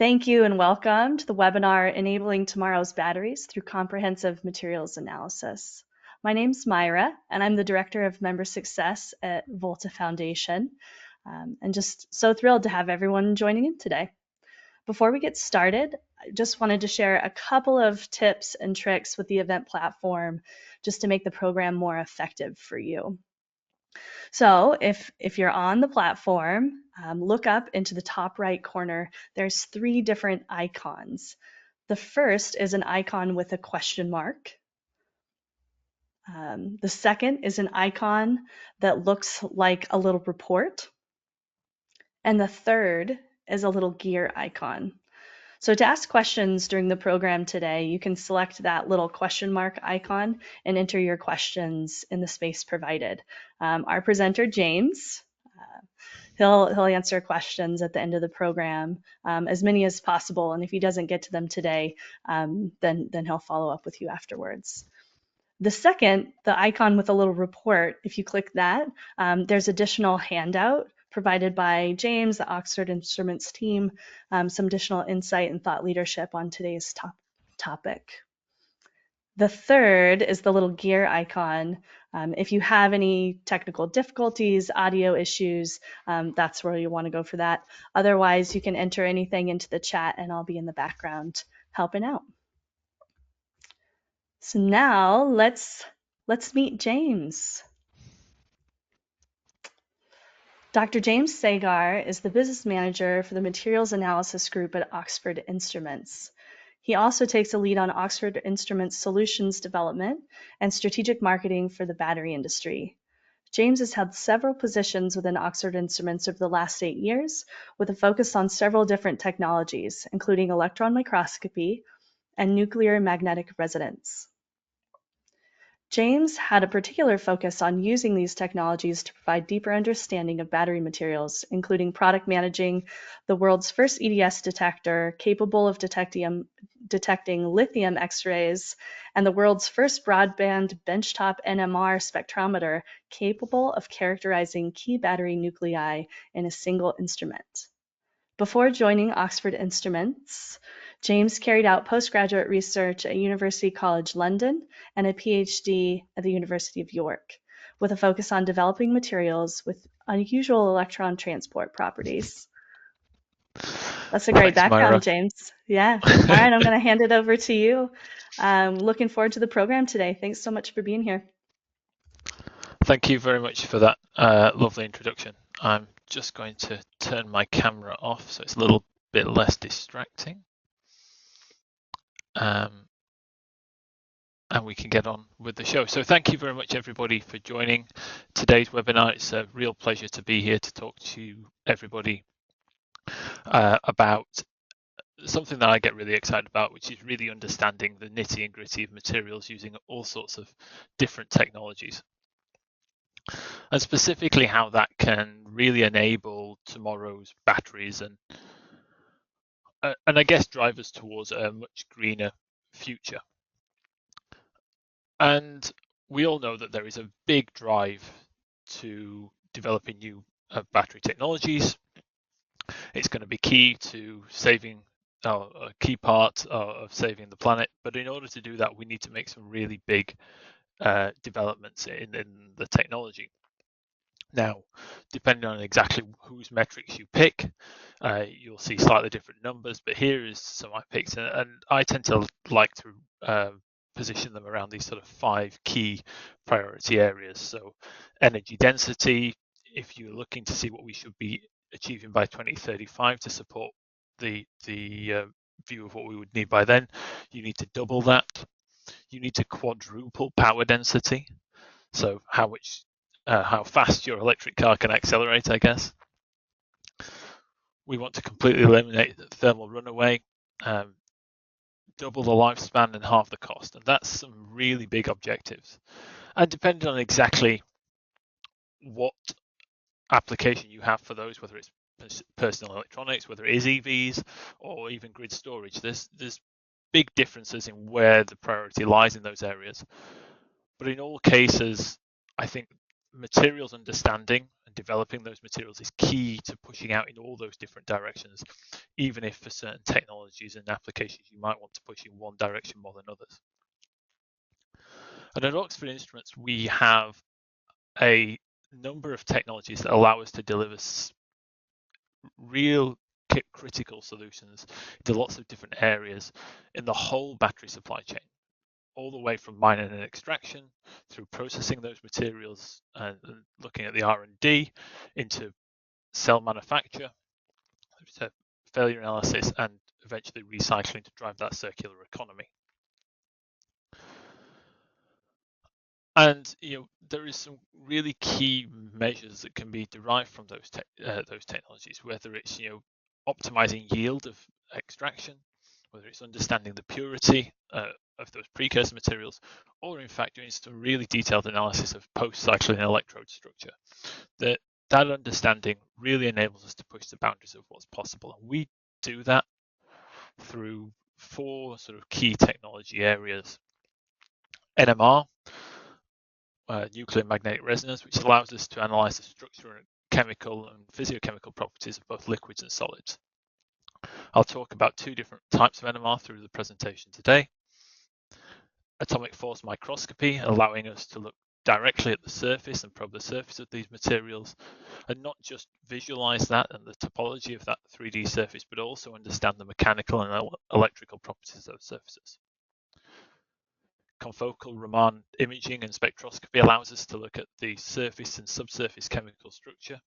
Thank you and welcome to the webinar Enabling Tomorrow's Batteries Through Comprehensive Materials Analysis. My name's Myra, and I'm the Director of Member Success at Volta Foundation, and just so thrilled to have everyone joining in today. Before we get started, I just wanted to share a couple of tips and tricks with the event platform just to make the program more effective for you. So if you're on the platform, look up into the top right corner. There's 3 different icons. The first is an icon with a question mark. The second is an icon that looks like a little report. And the third is a little gear icon. So to ask questions during the program today, you can select that little question mark icon and enter your questions in the space provided. Our presenter, James, he'll answer questions at the end of the program, as many as possible. And if he doesn't get to them today, then he'll follow up with you afterwards. The second, the icon with a little report, if you click that, there's additional handout provided by James, the Oxford Instruments team, some additional insight and thought leadership on today's topic. The third is the little gear icon. If you have any technical difficulties, audio issues, that's where you want to go for that. Otherwise, you can enter anything into the chat and I'll be in the background helping out. So now let's meet James. Dr. James Sagar is the business manager for the materials analysis group at Oxford Instruments. He also takes a lead on Oxford Instruments solutions development and strategic marketing for the battery industry. James has held several positions within Oxford Instruments over the last 8 years, with a focus on several different technologies, including electron microscopy and nuclear magnetic resonance. James had a particular focus on using these technologies to provide deeper understanding of battery materials, including product managing the world's first EDS detector capable of detecting lithium X-rays, and the world's first broadband benchtop NMR spectrometer capable of characterizing key battery nuclei in a single instrument. Before joining Oxford Instruments, James carried out postgraduate research at University College London and a PhD at the University of York, with a focus on developing materials with unusual electron transport properties. That's a great background, Myra. James. Yeah. All right, I'm going to hand it over to you. Looking forward to the program today. Thanks so much for being here. Thank you very much for that lovely introduction. I'm just going to turn my camera off so it's a little bit less distracting. And we can get on with the show. So thank you very much, everybody, for joining today's webinar. It's a real pleasure to be here to talk to everybody about something that I get really excited about, which is really understanding the nitty and gritty of materials using all sorts of different technologies. And specifically how that can really enable tomorrow's batteries and I guess drive us towards a much greener future. And we all know that there is a big drive to developing new battery technologies. It's going to be key to saving, a key part of saving the planet. But in order to do that, we need to make some really big developments in the technology. Now, depending on exactly whose metrics you pick, you'll see slightly different numbers, but here is some I picked, and I tend to like to position them around these sort of 5 key priority areas. So energy density, if you're looking to see what we should be achieving by 2035 to support the view of what we would need by then, you need to double that. You need to quadruple power density, so how fast your electric car can accelerate, I guess. We want to completely eliminate the thermal runaway, double the lifespan and halve the cost. And that's some really big objectives. And depending on exactly what application you have for those, whether it's personal electronics, whether it is EVs or even grid storage, there's big differences in where the priority lies in those areas. But in all cases, I think materials understanding and developing those materials is key to pushing out in all those different directions, even if for certain technologies and applications you might want to push in one direction more than others. And at Oxford Instruments, we have a number of technologies that allow us to deliver real critical solutions to lots of different areas in the whole battery supply chain, all the way from mining and extraction through processing those materials and looking at the R&D into cell manufacture, to failure analysis, and eventually recycling to drive that circular economy. And there is some really key measures that can be derived from those technologies, whether it's optimizing yield of extraction, whether it's understanding the purity of those precursor materials, or in fact doing some really detailed analysis of post-cycling electrode structure. That understanding really enables us to push the boundaries of what's possible, and we do that through 4 sort of key technology areas. NMR, nuclear magnetic resonance, which allows us to analyze the structure and chemical and physiochemical properties of both liquids and solids. I'll talk about 2 different types of NMR through the presentation today. Atomic force microscopy, allowing us to look directly at the surface and probe the surface of these materials, and not just visualize that and the topology of that 3D surface, but also understand the mechanical and electrical properties of those surfaces. Confocal Raman imaging and spectroscopy allows us to look at the surface and subsurface chemical structure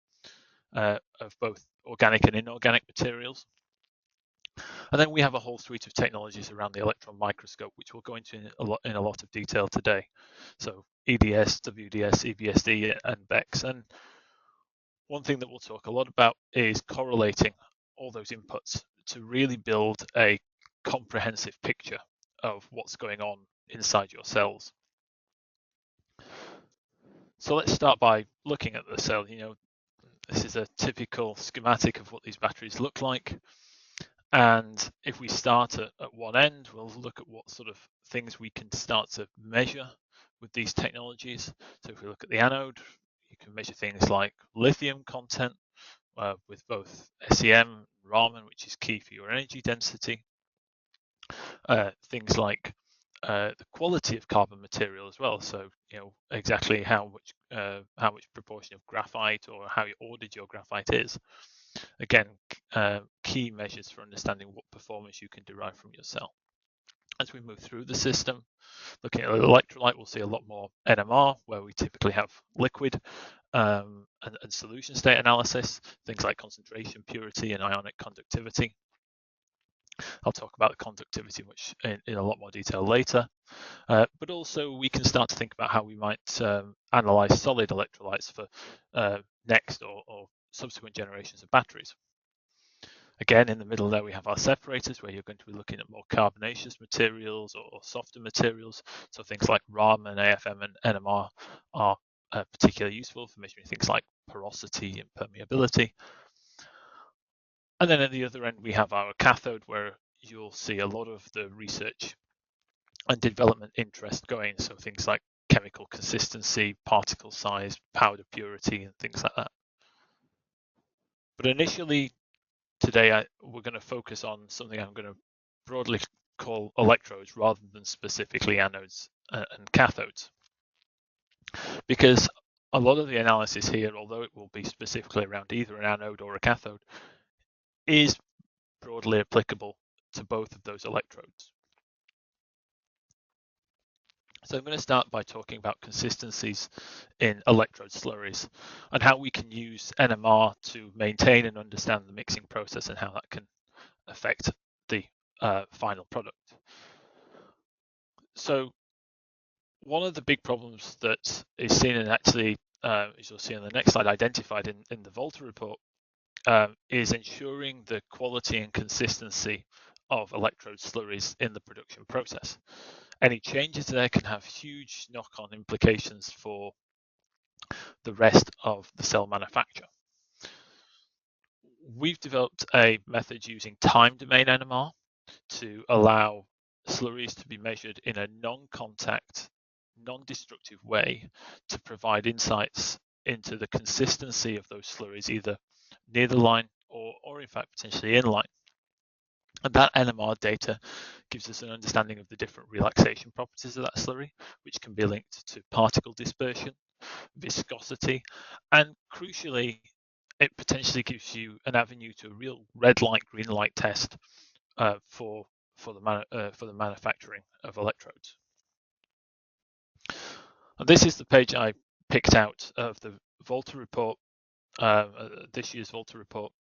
of both organic and inorganic materials. And then we have a whole suite of technologies around the electron microscope, which we'll go into in a lot of detail today. So EDS, WDS, EBSD, and BEX. And one thing that we'll talk a lot about is correlating all those inputs to really build a comprehensive picture of what's going on inside your cells. So let's start by looking at the cell. This is a typical schematic of what these batteries look like. And if we start at one end, we'll look at what sort of things we can start to measure with these technologies. So if we look at the anode, you can measure things like lithium content with both SEM, Raman, which is key for your energy density. Things like the quality of carbon material as well. So exactly how much proportion of graphite or how ordered your graphite is. Again, key measures for understanding what performance you can derive from your cell. As we move through the system, looking at electrolyte, we'll see a lot more NMR, where we typically have liquid and solution state analysis, things like concentration, purity, and ionic conductivity. I'll talk about the conductivity much in a lot more detail later. But also we can start to think about how we might analyze solid electrolytes for next or subsequent generations of batteries. Again, in the middle there we have our separators, where you're going to be looking at more carbonaceous materials or softer materials. So things like Raman, AFM, and NMR are particularly useful for measuring things like porosity and permeability. And then at the other end, we have our cathode, where you'll see a lot of the research and development interest going. So things like chemical consistency, particle size, powder purity, and things like that. But initially, today, we're going to focus on something I'm going to broadly call electrodes rather than specifically anodes and cathodes. Because a lot of the analysis here, although it will be specifically around either an anode or a cathode, is broadly applicable to both of those electrodes. So I'm going to start by talking about consistencies in electrode slurries and how we can use NMR to maintain and understand the mixing process and how that can affect the final product. So one of the big problems that is seen, and actually, as you'll see on the next slide, identified in the Volta report, is ensuring the quality and consistency of electrode slurries in the production process. Any changes there can have huge knock-on implications for the rest of the cell manufacture. We've developed a method using time domain NMR to allow slurries to be measured in a non-contact, non-destructive way to provide insights into the consistency of those slurries, either near the line or in fact potentially in line. And that NMR data gives us an understanding of the different relaxation properties of that slurry, which can be linked to particle dispersion, viscosity, and crucially, it potentially gives you an avenue to a real red light, green light test for the manufacturing of electrodes. And this is the page I picked out of the Volta report, this year's Volta report,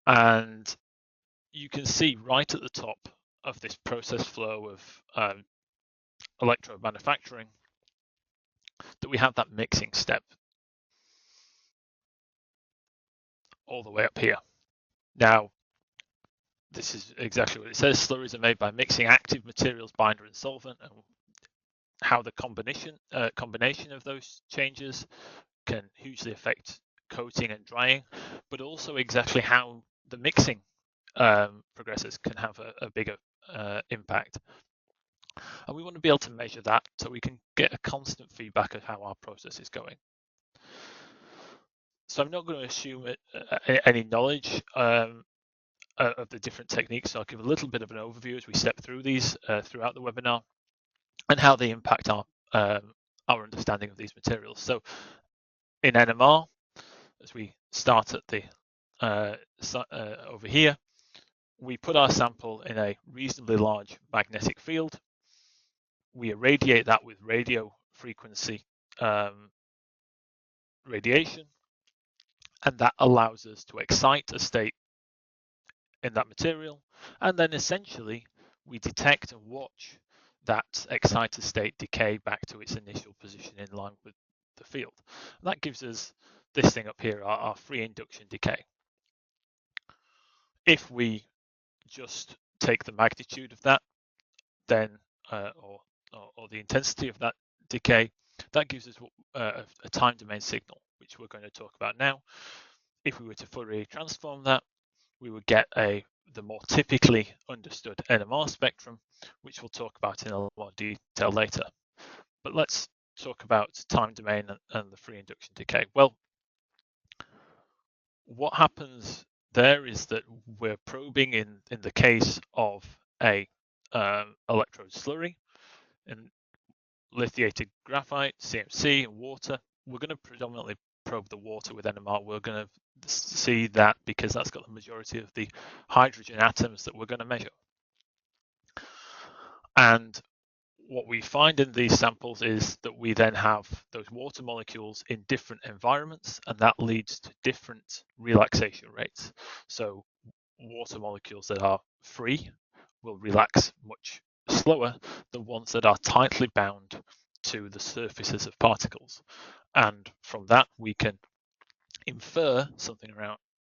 and you can see right at the top of this process flow of electrode manufacturing that we have that mixing step all the way up here. Now, this is exactly what it says. Slurries are made by mixing active materials, binder and solvent, and how the combination of those changes can hugely affect coating and drying, but also exactly how the mixing progresses can have a bigger impact. And we want to be able to measure that so we can get a constant feedback of how our process is going. So I'm not going to assume any knowledge of the different techniques. So I'll give a little bit of an overview as we step through these throughout the webinar and how they impact our understanding of these materials. So in NMR, as we start at the over here, we put our sample in a reasonably large magnetic field. We irradiate that with radio frequency radiation, and that allows us to excite a state in that material, and then essentially we detect and watch that excited state decay back to its initial position in line with the field. And that gives us this thing up here, our free induction decay. If we just take the magnitude of that, then or the intensity of that decay, that gives us a time domain signal, which we're going to talk about now. If we were to Fourier transform that, we would get the more typically understood NMR spectrum, which we'll talk about in a lot more detail later. But let's talk about time domain and the free induction decay. Well, what happens there is that we're probing in the case of a electrode slurry in lithiated graphite, CMC, and water. We're going to predominantly probe the water with NMR. We're going to see that because that's got the majority of the hydrogen atoms that we're going to measure. And what we find in these samples is that we then have those water molecules in different environments, and that leads to different relaxation rates. So water molecules that are free will relax much slower than ones that are tightly bound to the surfaces of particles. And from that, we can infer something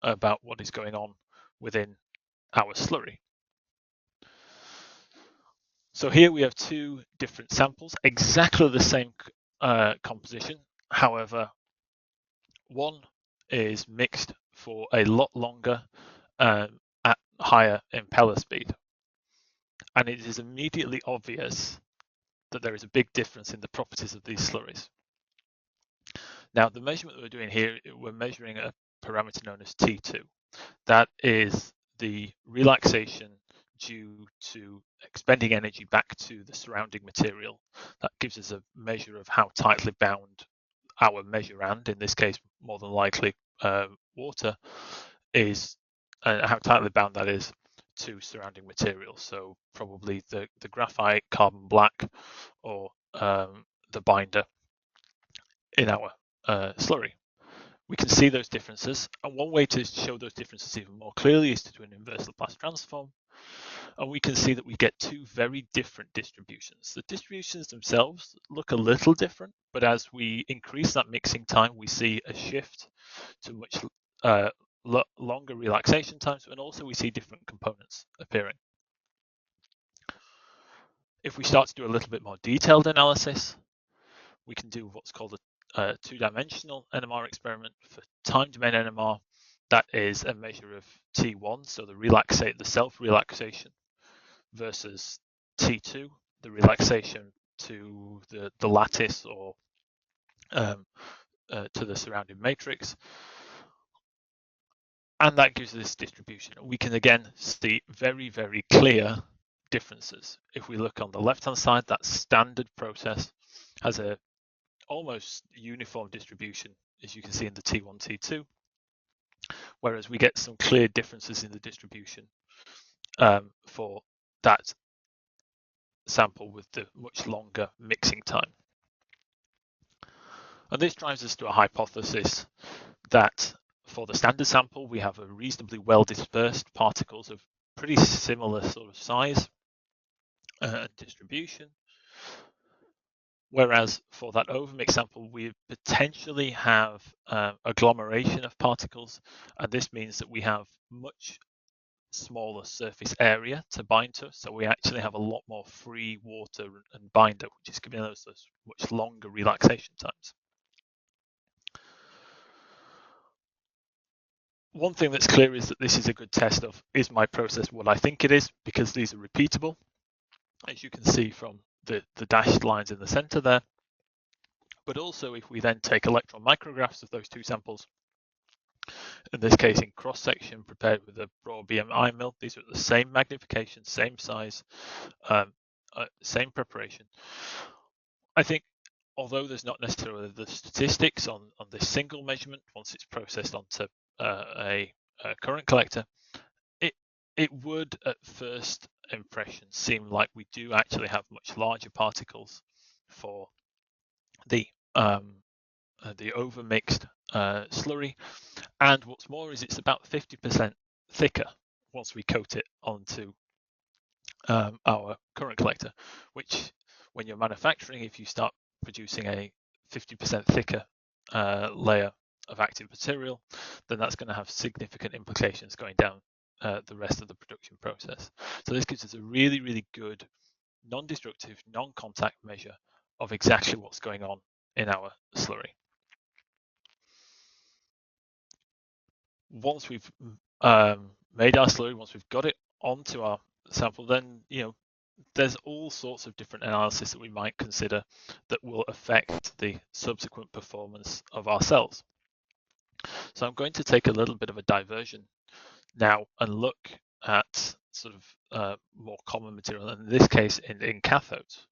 about what is going on within our slurry. So here we have two different samples, exactly the same composition. However, one is mixed for a lot longer at higher impeller speed. And it is immediately obvious that there is a big difference in the properties of these slurries. Now, the measurement that we're doing here, we're measuring a parameter known as T2. That is the relaxation due to expending energy back to the surrounding material. That gives us a measure of how tightly bound our measurand, in this case more than likely water, is, how tightly bound that is to surrounding material. So probably the graphite, carbon black, or the binder in our slurry. We can see those differences, and one way to show those differences even more clearly is to do an inverse Laplace transform, and we can see that we get two very different distributions. The distributions themselves look a little different, but as we increase that mixing time, we see a shift to much longer relaxation times, and also we see different components appearing. If we start to do a little bit more detailed analysis, we can do what's called a two-dimensional NMR experiment. For time domain NMR, that is a measure of T1, so the self-relaxation, versus T2, the relaxation to the lattice or to the surrounding matrix. And that gives us this distribution. We can again see very, very clear differences. If we look on the left-hand side, that standard process has a almost uniform distribution, as you can see in the T1, T2, whereas we get some clear differences in the distribution for that sample with the much longer mixing time. And this drives us to a hypothesis that for the standard sample, we have a reasonably well dispersed particles of pretty similar sort of size and distribution. Whereas for that overmix sample, we potentially have agglomeration of particles, and this means that we have much smaller surface area to bind to. So we actually have a lot more free water and binder, which is giving us those much longer relaxation times. One thing that's clear is that this is a good test of, is my process what I think it is, because these are repeatable, as you can see from the dashed lines in the center there. But also if we then take electron micrographs of those two samples, in this case in cross-section prepared with a raw BMI mill, these are the same magnification, same size, same preparation. I think although there's not necessarily the statistics on this single measurement, once it's processed onto a current collector, it would at first impression seem like we do actually have much larger particles for the overmixed slurry, and what's more is it's about 50% thicker once we coat it onto our current collector, which when you're manufacturing, if you start producing a 50% thicker layer of active material, then that's going to have significant implications going down the rest of the production process. So this gives us a really, really good non-destructive, non-contact measure of exactly what's going on in our slurry. Once we've made our slurry, once we've got it onto our sample, then there's all sorts of different analysis that we might consider that will affect the subsequent performance of our cells. So I'm going to take a little bit of a diversion now and look at sort of more common material, and in this case in cathodes.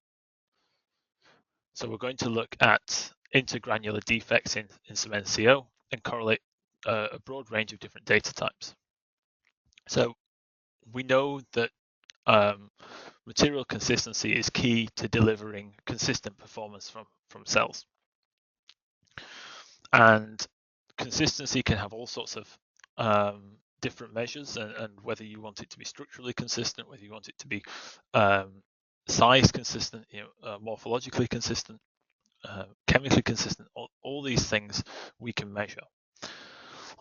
So we're going to look at intergranular defects in some NCO and correlate a broad range of different data types. So we know that material consistency is key to delivering consistent performance from cells. And consistency can have all sorts of different measures, and whether you want it to be structurally consistent, whether you want it to be size consistent, morphologically consistent, chemically consistent, all these things we can measure.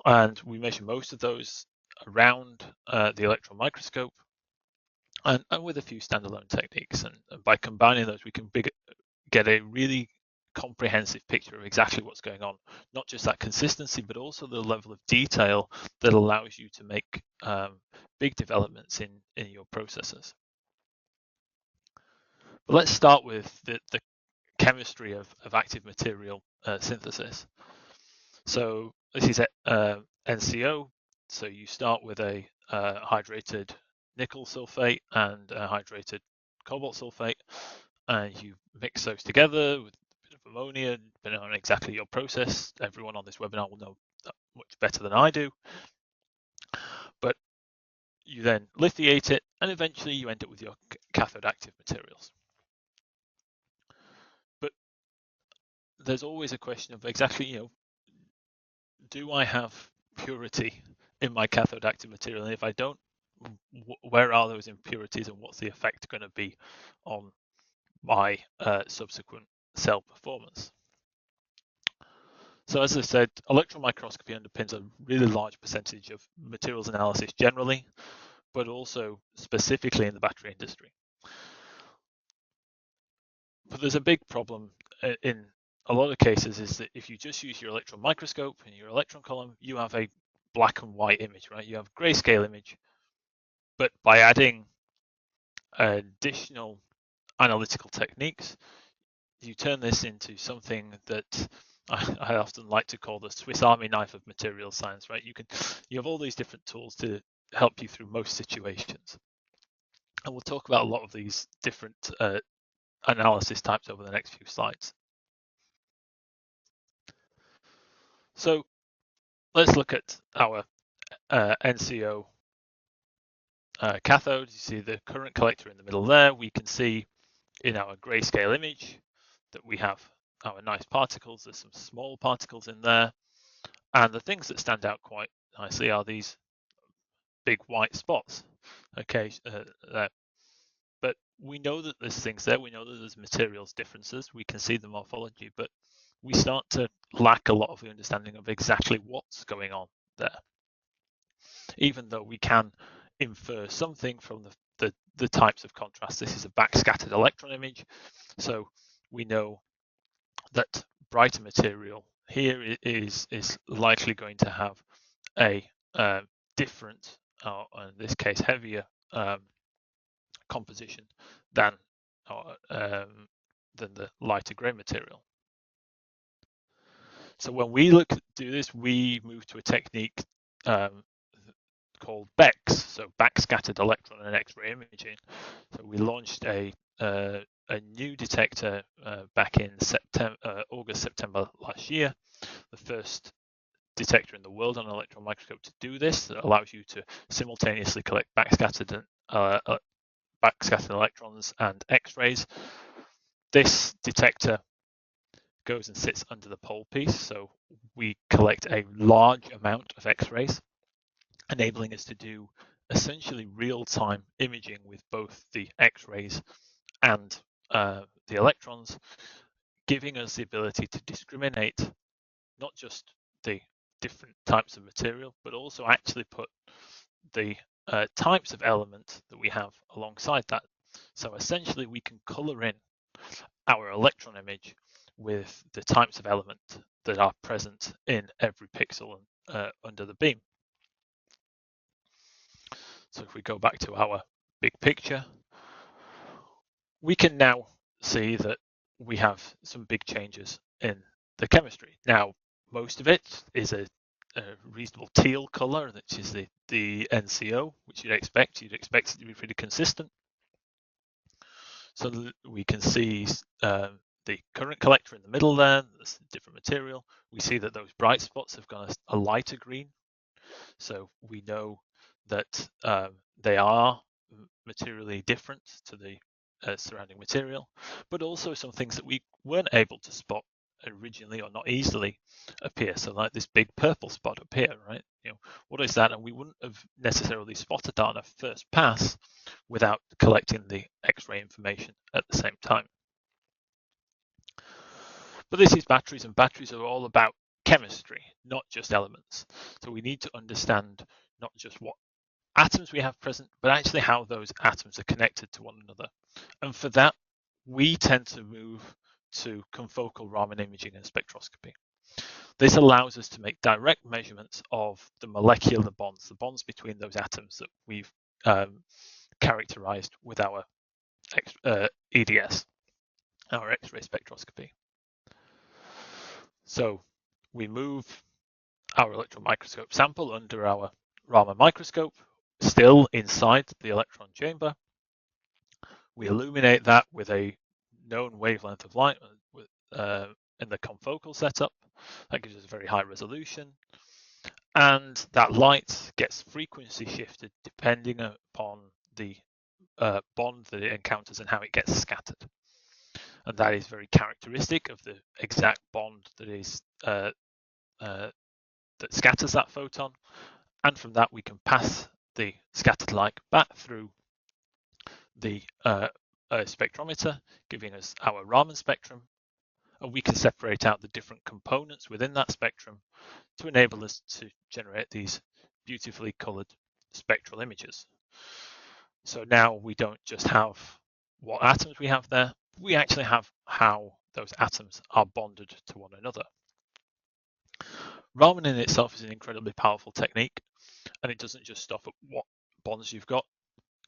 And we measure most of those around the electron microscope and with a few standalone techniques. And by combining those, we can get a really comprehensive picture of exactly what's going on, not just that consistency, but also the level of detail that allows you to make big developments in your processes. But let's start with the chemistry of active material synthesis. So this is NCO. So you start with a hydrated nickel sulfate and a hydrated cobalt sulfate, and you mix those together with a bit of ammonia, depending on exactly your process. Everyone on this webinar will know that much better than I do. But you then lithiate it, and eventually you end up with your cathode active materials. But there's always a question of exactly, do I have purity in my cathode active material? And if I don't, where are those impurities, and what's the effect going to be on my subsequent cell performance? So as I said, electron microscopy underpins a really large percentage of materials analysis generally, but also specifically in the battery industry. But there's a big problem in a lot of cases, is that if you just use your electron microscope and your electron column, you have a black and white image, right? You have a grayscale image. But by adding additional analytical techniques, you turn this into something that I often like to call the Swiss Army knife of material science, right? You have all these different tools to help you through most situations. And we'll talk about a lot of these different analysis types over the next few slides. So let's look at our NCO cathode. You see the current collector in the middle there. We can see in our grayscale image that we have our nice particles. There's some small particles in there. And the things that stand out quite nicely are these big white spots. Okay, but we know that there's things there. We know that there's materials differences. We can see the morphology, but we start to lack a lot of the understanding of exactly what's going on there. Even though we can infer something from the types of contrast. This is a backscattered electron image, so we know that brighter material here is likely going to have a different, in this case, heavier composition than the lighter gray material. So when we do this, we move to a technique called BEX, so backscattered electron and X-ray imaging. So we launched a new detector back in August, September last year, the first detector in the world on an electron microscope to do this. That allows you to simultaneously collect backscattered electrons and X-rays. This detector goes and sits under the pole piece, so we collect a large amount of X-rays, enabling us to do essentially real-time imaging with both the X-rays and the electrons, giving us the ability to discriminate not just the different types of material, but also actually put the types of element that we have alongside that. So essentially we can color in our electron image with the types of element that are present in every pixel under the beam. So if we go back to our big picture, we can now see that we have some big changes in the chemistry. Now, most of it is a reasonable teal color, which is the NCO, which you'd expect. You'd expect it to be pretty consistent. So we can see the current collector in the middle there, there's different material. We see that those bright spots have got a lighter green. So we know that they are materially different to the surrounding material, but also some things that we weren't able to spot originally or not easily appear. So like this big purple spot up here, right? What is that? And we wouldn't have necessarily spotted that on a first pass without collecting the X-ray information at the same time. But this is batteries, and batteries are all about chemistry, not just elements. So we need to understand not just what atoms we have present, but actually how those atoms are connected to one another. And for that, we tend to move to confocal Raman imaging and spectroscopy. This allows us to make direct measurements of the molecular bonds, the bonds between those atoms that we've characterized with our EDS, our X-ray spectroscopy. So we move our electron microscope sample under our Raman microscope, still inside the electron chamber. We illuminate that with a known wavelength of light in the confocal setup. That gives us a very high resolution. And that light gets frequency shifted depending upon the bond that it encounters and how it gets scattered. And that is very characteristic of the exact bond that is that scatters that photon. And from that, we can pass the scattered light back through the spectrometer, giving us our Raman spectrum. And we can separate out the different components within that spectrum to enable us to generate these beautifully colored spectral images. So now we don't just have what atoms we have there, we actually have how those atoms are bonded to one another. Raman in itself is an incredibly powerful technique, and it doesn't just stop at what bonds you've got.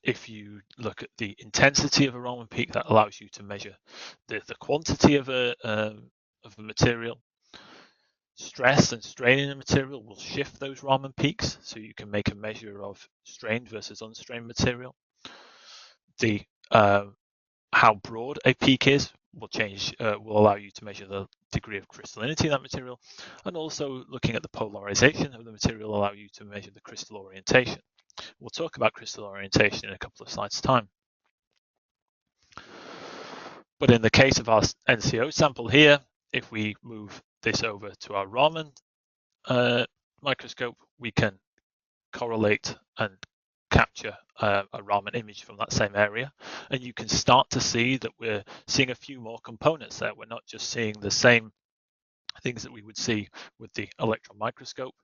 If you look at the intensity of a Raman peak, that allows you to measure the quantity of a material. stress and strain in a material will shift those Raman peaks, so you can make a measure of strained versus unstrained material. The how broad a peak is will change, will allow you to measure the degree of crystallinity of that material, and also looking at the polarization of the material will allow you to measure the crystal orientation. We'll talk about crystal orientation in a couple of slides' time. But in the case of our NCO sample here, if we move this over to our Raman microscope, we can correlate and capture a Raman image from that same area, and you can start to see that we're seeing a few more components there. We're not just seeing the same things that we would see with the electron microscope.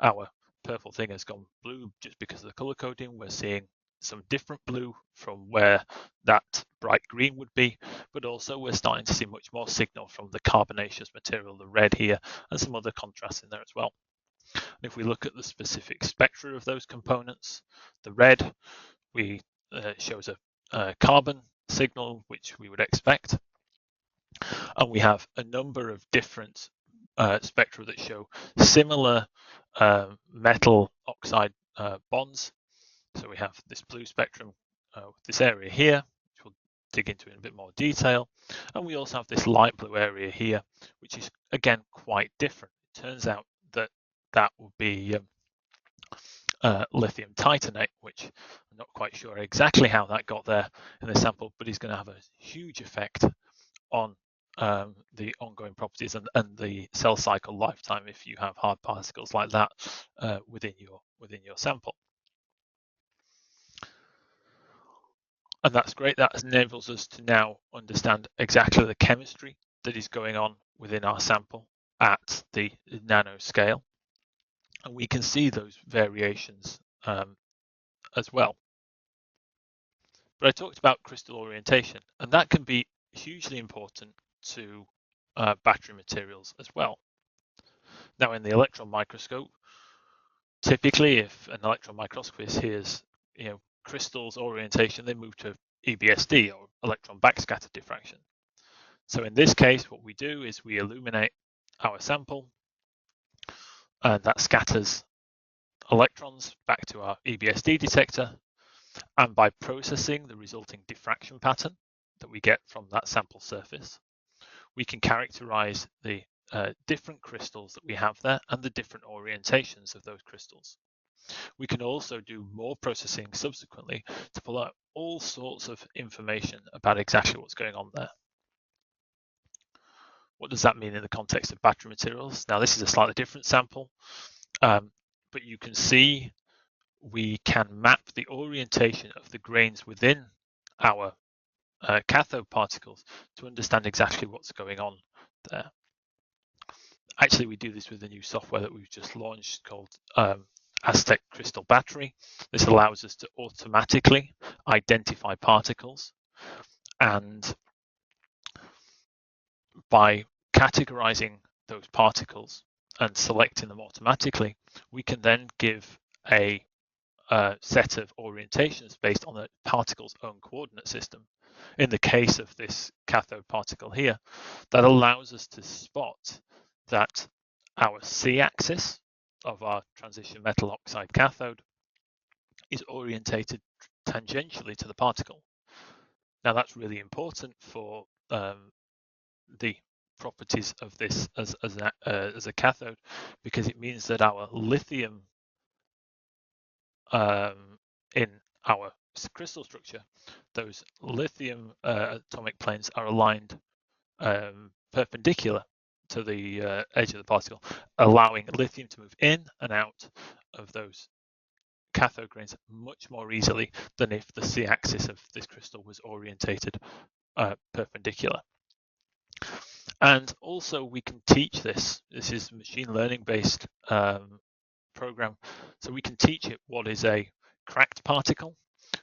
Our purple thing has gone blue just because of the color coding. We're seeing some different blue from where that bright green would be, but also we're starting to see much more signal from the carbonaceous material, the red here, and some other contrasts in there as well. And if we look at the specific spectra of those components, the red shows a carbon signal, which we would expect. And we have a number of different spectra that show similar metal oxide bonds. So we have this blue spectrum with this area here, which we'll dig into in a bit more detail. And we also have this light blue area here, which is, again, quite different. It turns out that that will be lithium titanate, which I'm not quite sure exactly how that got there in the sample, but is going to have a huge effect on the ongoing properties and the cell cycle lifetime if you have hard particles like that within your sample. And that's great. That enables us to now understand exactly the chemistry that is going on within our sample at the nanoscale. And we can see those variations as well. But I talked about crystal orientation, and that can be hugely important to battery materials as well. Now, in the electron microscope, typically if an electron microscopist hears crystals orientation, they move to EBSD, or electron backscatter diffraction. So in this case, what we do is we illuminate our sample, and that scatters electrons back to our EBSD detector. And by processing the resulting diffraction pattern that we get from that sample surface, we can characterize the different crystals that we have there and the different orientations of those crystals. We can also do more processing subsequently to pull out all sorts of information about exactly what's going on there. What does that mean in the context of battery materials? Now, this is a slightly different sample, but you can see we can map the orientation of the grains within our cathode particles to understand exactly what's going on there. Actually, we do this with a new software that we've just launched called Aztec Crystal Battery. This allows us to automatically identify particles, and by categorizing those particles and selecting them automatically, we can then give a set of orientations based on the particle's own coordinate system. In the case of this cathode particle here, that allows us to spot that our C-axis of our transition metal oxide cathode is orientated tangentially to the particle. Now, that's really important for the properties of this as a cathode, because it means that our lithium in our crystal structure, those lithium atomic planes are aligned perpendicular to the edge of the particle, allowing lithium to move in and out of those cathode grains much more easily than if the C-axis of this crystal was orientated perpendicular. And also we can teach this. This is machine learning based program. So we can teach it what is a cracked particle,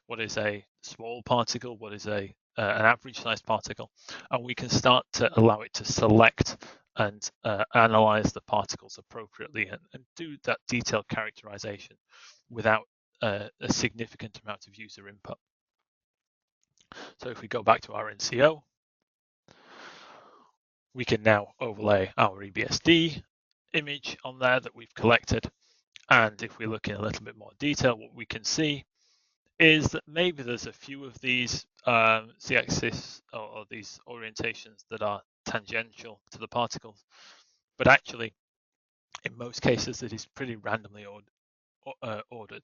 what is a small particle, what is an average sized particle, and we can start to allow it to select and analyze the particles appropriately and do that detailed characterization without a significant amount of user input. So if we go back to our NCO, we can now overlay our EBSD image on there that we've collected. And if we look in a little bit more detail, what we can see is that maybe there's a few of these z-axis or these orientations that are tangential to the particles, but actually in most cases it is pretty randomly ordered.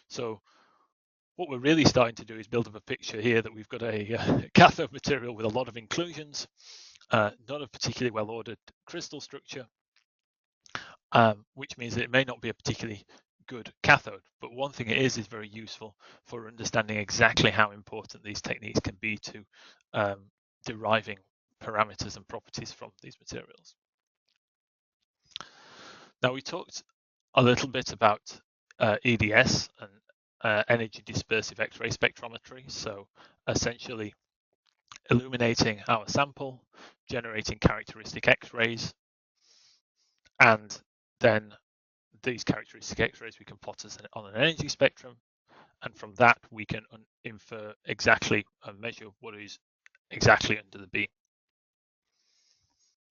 So what we're really starting to do is build up a picture here that we've got a cathode material with a lot of inclusions, not a particularly well ordered crystal structure, which means that it may not be a particularly good cathode. But one thing it is very useful for understanding exactly how important these techniques can be to deriving parameters and properties from these materials. Now, we talked a little bit about EDS and energy dispersive X-ray spectrometry. So essentially illuminating our sample, generating characteristic X-rays, and then these characteristic X-rays we can plot on an energy spectrum, and from that we can infer exactly and measure what is exactly under the beam.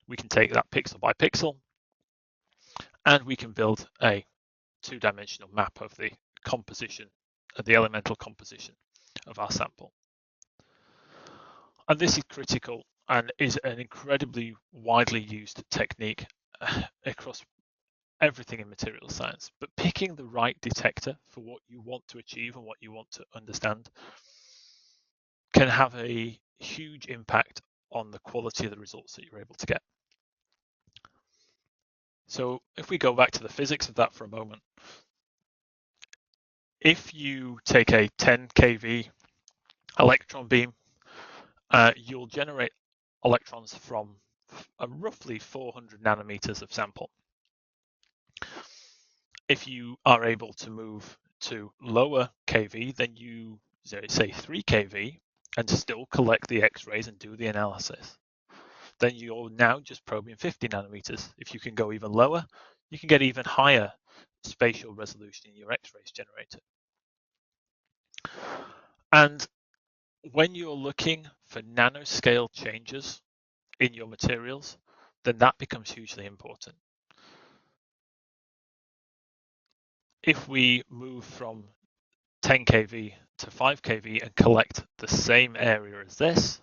We can take that pixel by pixel and we can build a two-dimensional map of the composition, of the elemental composition of our sample. And this is critical and is an incredibly widely used technique across everything in material science. But picking the right detector for what you want to achieve and what you want to understand can have a huge impact on the quality of the results that you're able to get. So if we go back to the physics of that for a moment, if you take a 10 kV electron beam, you'll generate electrons from roughly 400 nanometers of sample. If you are able to move to lower kV, then you say 3 kV and still collect the X-rays and do the analysis, then you're now just probing 50 nanometers. If you can go even lower, you can get even higher spatial resolution in your X-rays generated. And when you're looking for nanoscale changes in your materials, then that becomes hugely important. If we move from 10 kV to 5 kV and collect the same area as this,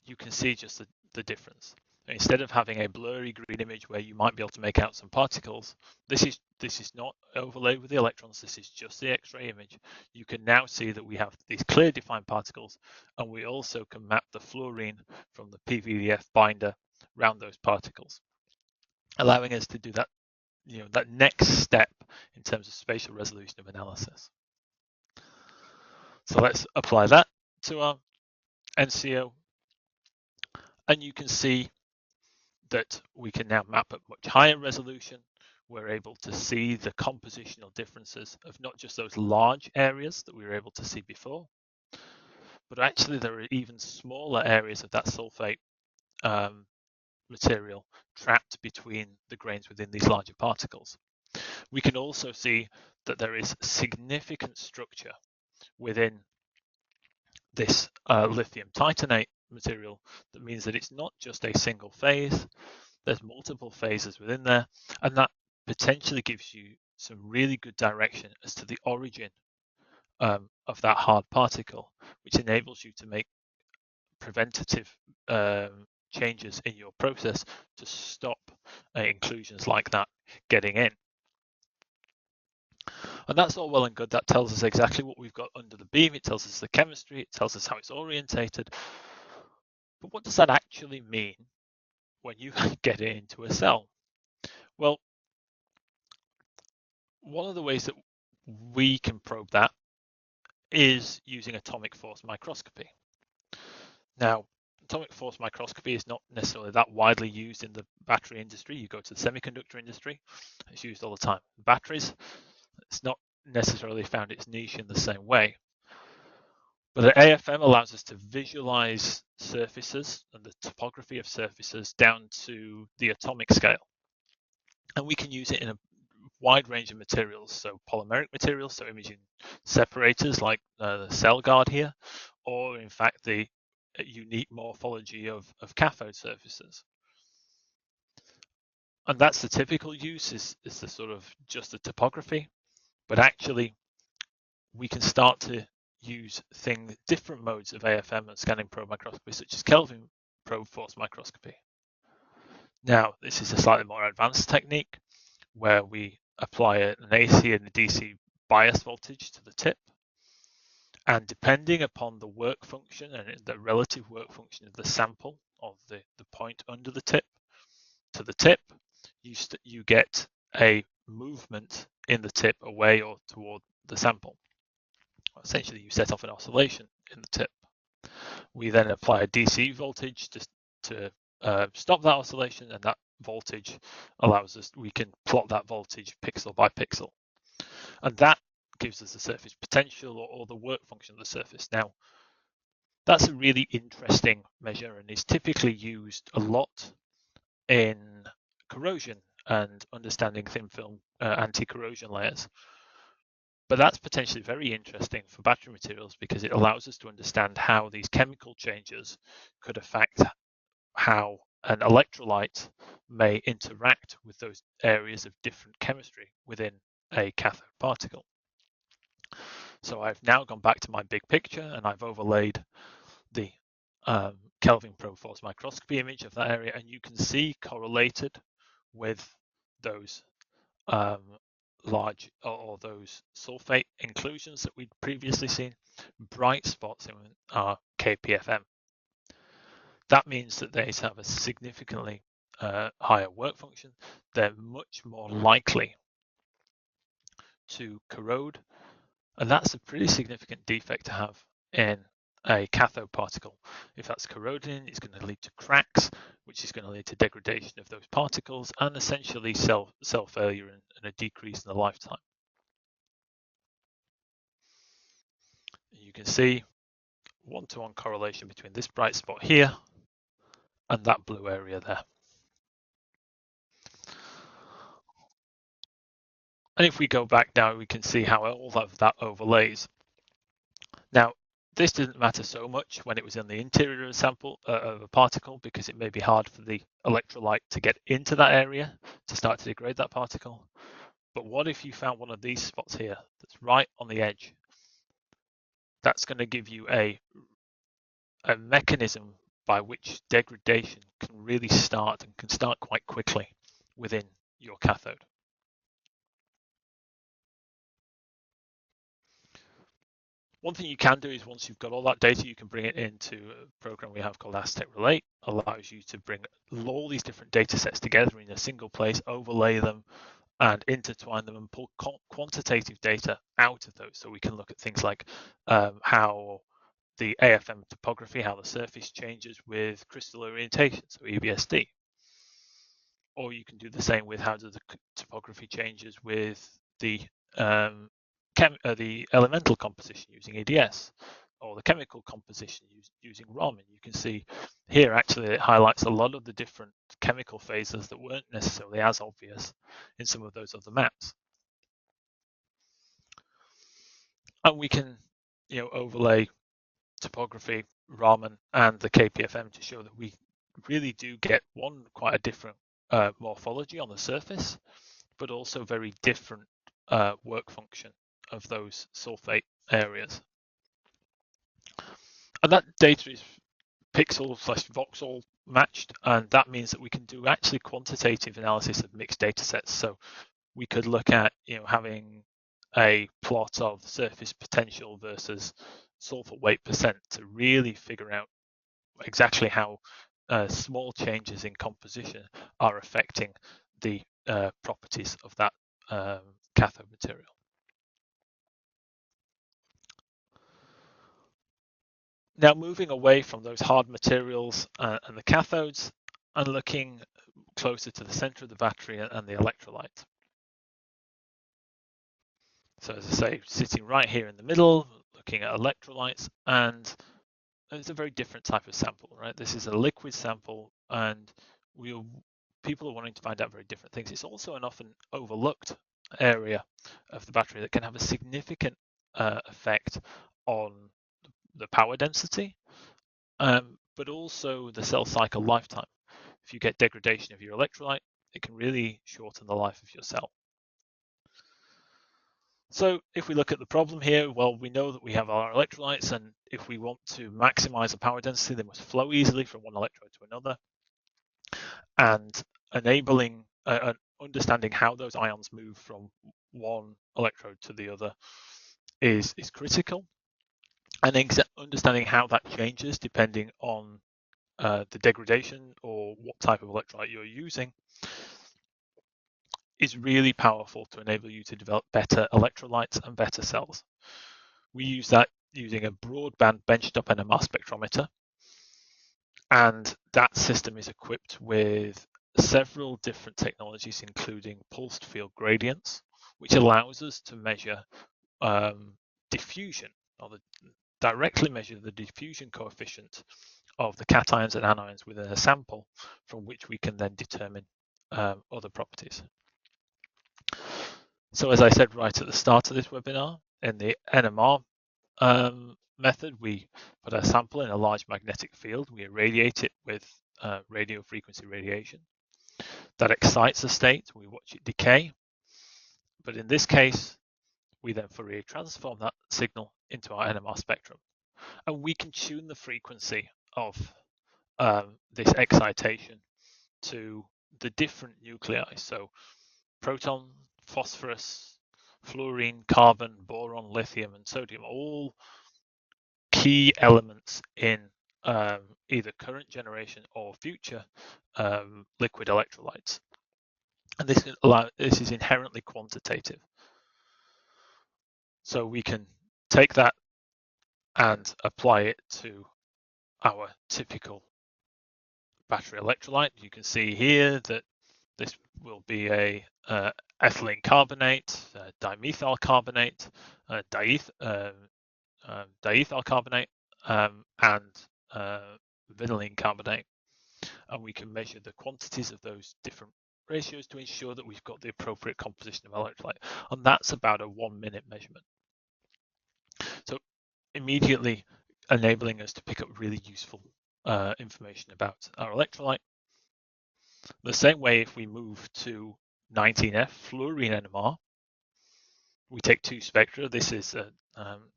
you can see just the difference. Instead of having a blurry green image where you might be able to make out some particles, this is not overlaid with the electrons, this is just the X-ray image. You can now see that we have these clear defined particles, and we also can map the fluorine from the PVDF binder around those particles, allowing us to do that, that next step in terms of spatial resolution of analysis. So let's apply that to our NCO, and you can see that we can now map at much higher resolution. We're able to see the compositional differences of not just those large areas that we were able to see before, but actually there are even smaller areas of that sulfate material trapped between the grains within these larger particles. We can also see that there is significant structure within this lithium titanate material. That means that it's not just a single phase, there's multiple phases within there, and that potentially gives you some really good direction as to the origin of that hard particle, which enables you to make preventative changes in your process to stop inclusions like that getting in. And that's all well and good. That tells us exactly what we've got under the beam. It tells us the chemistry. It tells us how it's orientated. But what does that actually mean when you get it into a cell? Well, one of the ways that we can probe that is using atomic force microscopy. Now, atomic force microscopy is not necessarily that widely used in the battery industry. You go to the semiconductor industry, it's used all the time. Batteries, it's not necessarily found its niche in the same way. But the AFM allows us to visualize surfaces and the topography of surfaces down to the atomic scale. And we can use it in a wide range of materials, so polymeric materials, so imaging separators like the cell guard here, or in fact the unique morphology of cathode surfaces. And that's the typical use is the sort of just the topography, but actually we can start to use different modes of AFM and scanning probe microscopy, such as Kelvin probe force microscopy. Now, this is a slightly more advanced technique where we apply an AC and a DC bias voltage to the tip. And depending upon the work function and the relative work function of the sample of the point under the tip to the tip, you get a movement in the tip away or toward the sample. Essentially, you set off an oscillation in the tip. We then apply a DC voltage to stop that oscillation, and that voltage allows us, we can plot that voltage pixel by pixel. And that gives us the surface potential or the work function of the surface. Now, that's a really interesting measure and is typically used a lot in corrosion and understanding thin film anti-corrosion layers. But that's potentially very interesting for battery materials because it allows us to understand how these chemical changes could affect how an electrolyte may interact with those areas of different chemistry within a cathode particle. So I've now gone back to my big picture and I've overlaid the Kelvin probe force microscopy image of that area, and you can see correlated with those large or those sulfate inclusions that we'd previously seen, bright spots in our KPFM. That means that they have a significantly higher work function. They're much more likely to corrode, and that's a pretty significant defect to have in a cathode particle. If that's corroding, it's going to lead to cracks, which is going to lead to degradation of those particles and essentially cell failure and a decrease in the lifetime. You can see one-to-one correlation between this bright spot here and that blue area there. And if we go back now, we can see how all of that overlays. Now, this didn't matter so much when it was in the interior of a sample of a particle because it may be hard for the electrolyte to get into that area to start to degrade that particle. But what if you found one of these spots here that's right on the edge? That's going to give you a mechanism by which degradation can really start and can start quite quickly within your cathode. One thing you can do is once you've got all that data, you can bring it into a program we have called Aztec Relate. Allows you to bring all these different data sets together in a single place, overlay them and intertwine them and pull quantitative data out of those. So we can look at things like how the AFM topography, how the surface changes with crystal orientation, so EBSD. Or you can do the same with how the topography changes with the elemental composition using EDS, or the chemical composition using ROM. And you can see here actually it highlights a lot of the different chemical phases that weren't necessarily as obvious in some of those other maps. And we can overlay topography, Raman, and the KPFM to show that we really do get quite a different morphology on the surface, but also very different work function of those sulfate areas. And that data is pixel/voxel matched, and that means that we can do actually quantitative analysis of mixed data sets. So we could look at having a plot of surface potential versus sulfate weight percent to really figure out exactly how small changes in composition are affecting the properties of that cathode material. Now, moving away from those hard materials and the cathodes and looking closer to the center of the battery and the electrolyte. So as I say, sitting right here in the middle, looking at electrolytes, and it's a very different type of sample, right? This is a liquid sample, and people are wanting to find out very different things. It's also an often overlooked area of the battery that can have a significant effect on the power density, but also the cell cycle lifetime. If you get degradation of your electrolyte, it can really shorten the life of your cell. So if we look at the problem here, well, we know that we have our electrolytes, and if we want to maximize the power density, they must flow easily from one electrode to another. And enabling understanding how those ions move from one electrode to the other is critical. And understanding how that changes depending on the degradation or what type of electrolyte you're using is really powerful to enable you to develop better electrolytes and better cells. We use that using a broadband benchtop NMR spectrometer, and that system is equipped with several different technologies, including pulsed field gradients, which allows us to measure diffusion, or directly measure the diffusion coefficient of the cations and anions within a sample, from which we can then determine other properties. So as I said right at the start of this webinar, in the NMR method, we put a sample in a large magnetic field, we irradiate it with radio frequency radiation. That excites a state, we watch it decay. But in this case, we then Fourier transform that signal into our NMR spectrum. And we can tune the frequency of this excitation to the different nuclei. So proton, phosphorus, fluorine, carbon, boron, lithium, and sodium, all key elements in either current generation or future liquid electrolytes. And this is inherently quantitative. So we can take that and apply it to our typical battery electrolyte. You can see here that this will be a ethylene carbonate, dimethyl carbonate, diethyl carbonate, and vinylene carbonate. And we can measure the quantities of those different ratios to ensure that we've got the appropriate composition of electrolyte. And that's about a 1 minute measurement. So immediately enabling us to pick up really useful information about our electrolyte. The same way, if we move to 19F fluorine NMR, we take two spectra. This is an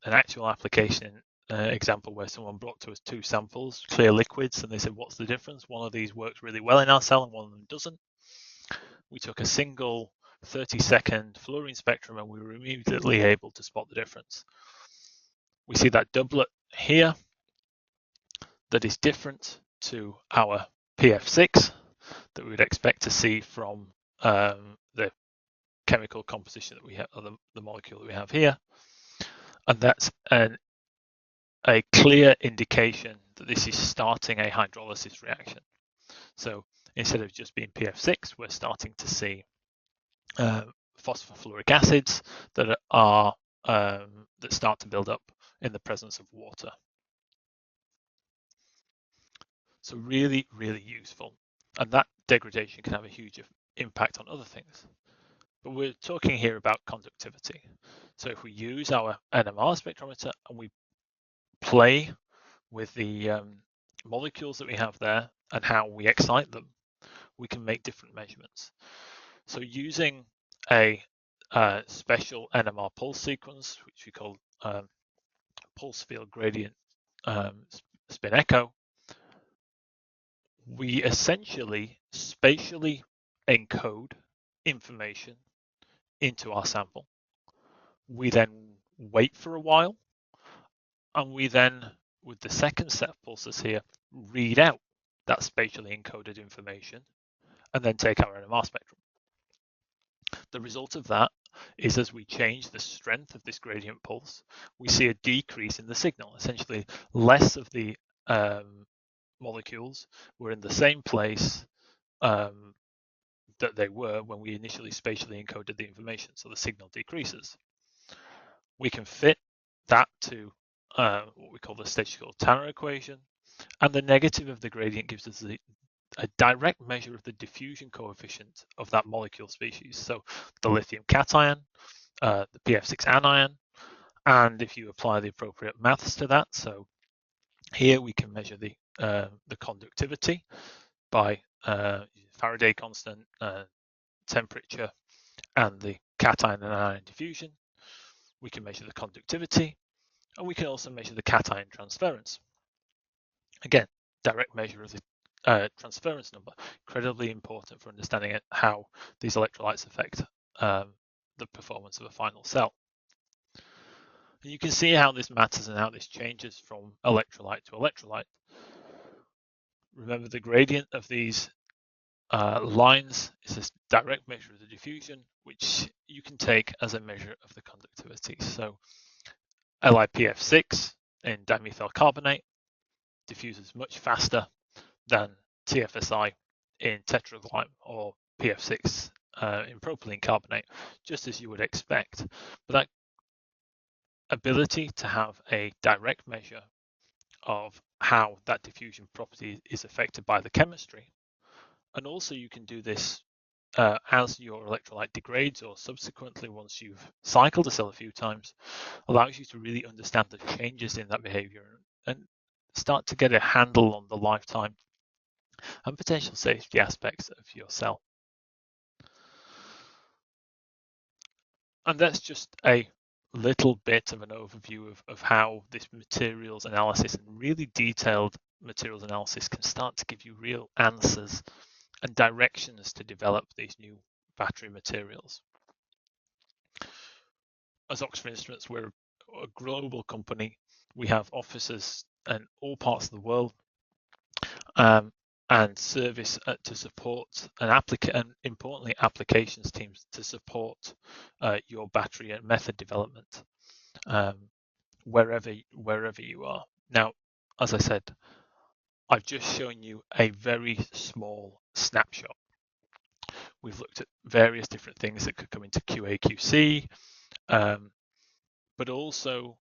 actual application example where someone brought to us two samples, clear liquids, and they said, what's the difference? One of these works really well in our cell and one of them doesn't. We took a single 30-second fluorine spectrum and we were immediately able to spot the difference. We see that doublet here that is different to our PF6 that we would expect to see from the chemical composition that we have, or the molecule that we have here. And that's a clear indication that this is starting a hydrolysis reaction. So instead of just being PF6, we're starting to see phosphofluoric acids that are that start to build up in the presence of water. So really, really useful. And that degradation can have a huge impact on other things. But we're talking here about conductivity. So if we use our NMR spectrometer and we play with the molecules that we have there and how we excite them, we can make different measurements. So using a special NMR pulse sequence, which we call pulse field gradient spin echo, we essentially spatially encode information into our sample. We then wait for a while, and we then, with the second set of pulses here, read out that spatially encoded information and then take our NMR spectrum. The result of that is, as we change the strength of this gradient pulse, we see a decrease in the signal. Essentially, less of the molecules were in the same place that they were when we initially spatially encoded the information, so the signal decreases. We can fit that to what we call the statistical Tanner equation, and the negative of the gradient gives us a direct measure of the diffusion coefficient of that molecule species. So the lithium cation, the PF6 anion, and if you apply the appropriate maths to that, so here we can measure the conductivity by Faraday constant, temperature, and the cation and anion diffusion. We can measure the conductivity, and we can also measure the cation transference. Again, direct measure of the transference number, incredibly important for understanding how these electrolytes affect the performance of a final cell. And you can see how this matters and how this changes from electrolyte to electrolyte. Remember, the gradient of these lines is this direct measure of the diffusion, which you can take as a measure of the conductivity. So LiPF6 in dimethyl carbonate diffuses much faster than TFSI in tetraglyme, or PF6 in propylene carbonate, just as you would expect. But that ability to have a direct measure of how that diffusion property is affected by the chemistry, and also you can do this as your electrolyte degrades, or subsequently once you've cycled a cell a few times, allows you to really understand the changes in that behavior and start to get a handle on the lifetime and potential safety aspects of your cell. And that's just a little bit of an overview of how this materials analysis and really detailed materials analysis can start to give you real answers and directions to develop these new battery materials. As Oxford Instruments, we're a global company. We have offices in all parts of the world, and service to support and importantly applications teams to support your battery and method development wherever you are. Now, as I said, I've just shown you a very small snapshot. We've looked at various different things that could come into QA/QC, but also,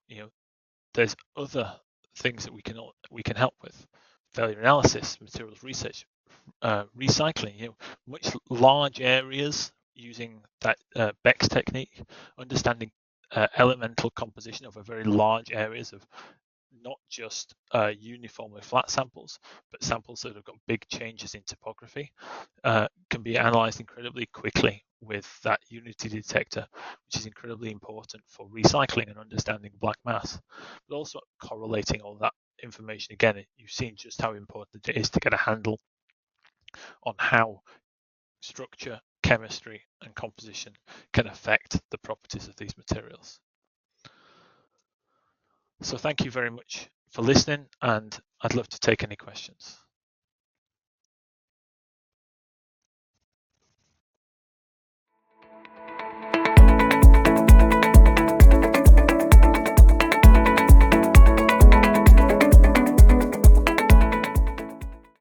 there's other things that we can help with: failure analysis, materials research, recycling. Much large areas using that Beck's technique, understanding elemental composition over very large areas of not just uniformly flat samples, but samples that have got big changes in topography, can be analyzed incredibly quickly with that Unity detector, which is incredibly important for recycling and understanding black mass, but also correlating all that information. Again, you've seen just how important it is to get a handle on how structure, chemistry, and composition can affect the properties of these materials. So thank you very much for listening, and I'd love to take any questions.